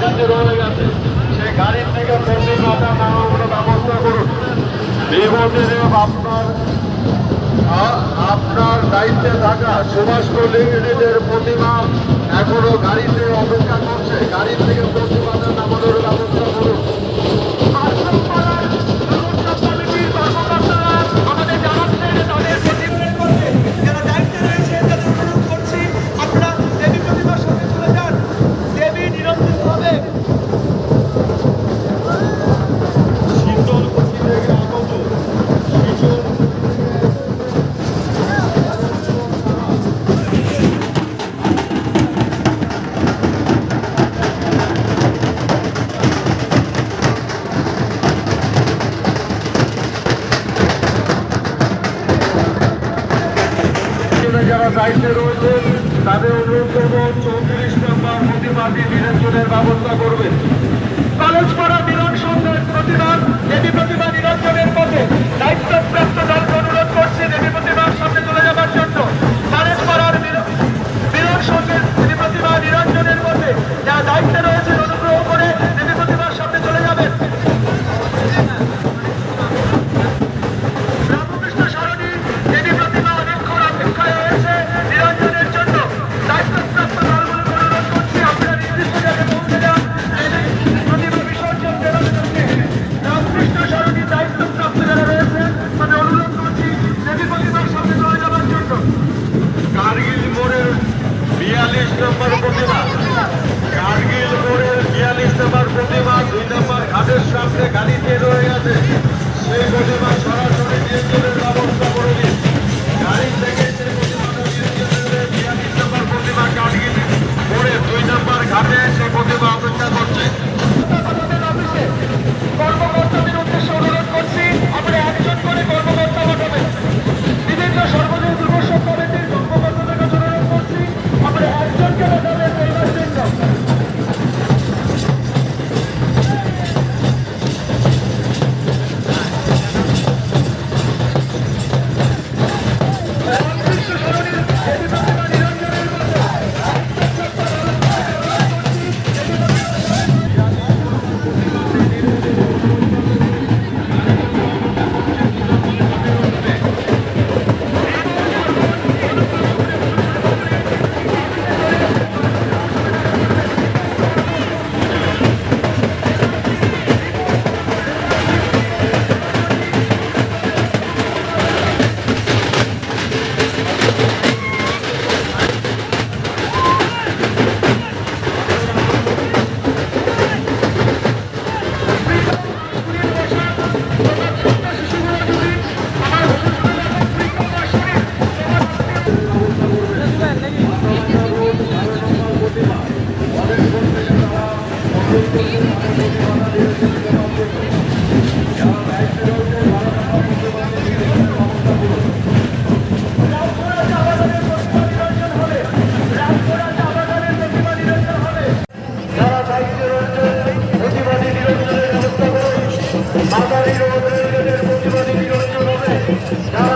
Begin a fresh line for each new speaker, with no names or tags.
গাড়িতে রয়ে গেছে সেই গাড়ির থেকে প্রতিমাটা নামানোর ব্যবস্থা করুন। বিপদের আপনার দায়িত্বে থাকা সুভাষপল্লী ইউনিটের প্রতিমা এখনো গাড়িতে অপেক্ষা করছে। গাড়ি থেকে প্রতিমাটা নামানোর ব্যবস্থা করুন। যারা দায়িত্বে রয়েছেন তাদের অনুরোধ করব 34 নম্বর প্রতিমাটি নিরঞ্জনের ব্যবস্থা করবেন। কলেজপাড়া মিলন সংঘের প্রতিমা দেবী প্রতিমা নিরঞ্জনের পথে দায়িত্বপ্রাপ্ত দলকে অনুরোধ করছে দেবী প্রতিমার সামনে চলে যাবার জন্য। কলেজপাড়ার মিলন সংঘের দেবী প্রতিমা নিরঞ্জনের পথে যারা দায়িত্বে রয়েছেন অনুগ্রহ করে দেবী প্রতিমার সামনে চলে যাবেন। কার্গিল মোড়ের 42 নম্বর প্রতিমা, কার্গিল মোড়ের 42 নম্বর প্রতিমা 2 নম্বর ঘাটের সামনে গাড়িতে রয়ে গেছে। সেই প্রতিমা সরাসরি নিয়ন্ত্রণের ব্যবস্থা করে দিন। গাড়ি থেকে সেই প্রতিমাটা নিয়ন্ত্রণের 42 নম্বর প্রতিমা কার্গিল মোড়ের 2 নম্বর ঘাটে সেই প্রতিমা অপেক্ষা করছে। কর্মকর্তাদের উদ্দেশ্যে অনুরোধ করছি আমরা একজন করে কর্মকর্তা পাঠাবেন। বিভিন্ন সর্বজনীন দুর্গোৎসব কমিটির কর্মকর্তাদের কাছে অনুরোধ করছি আমরা একজনকে পাঠাবেন এইবার জন্য। যারা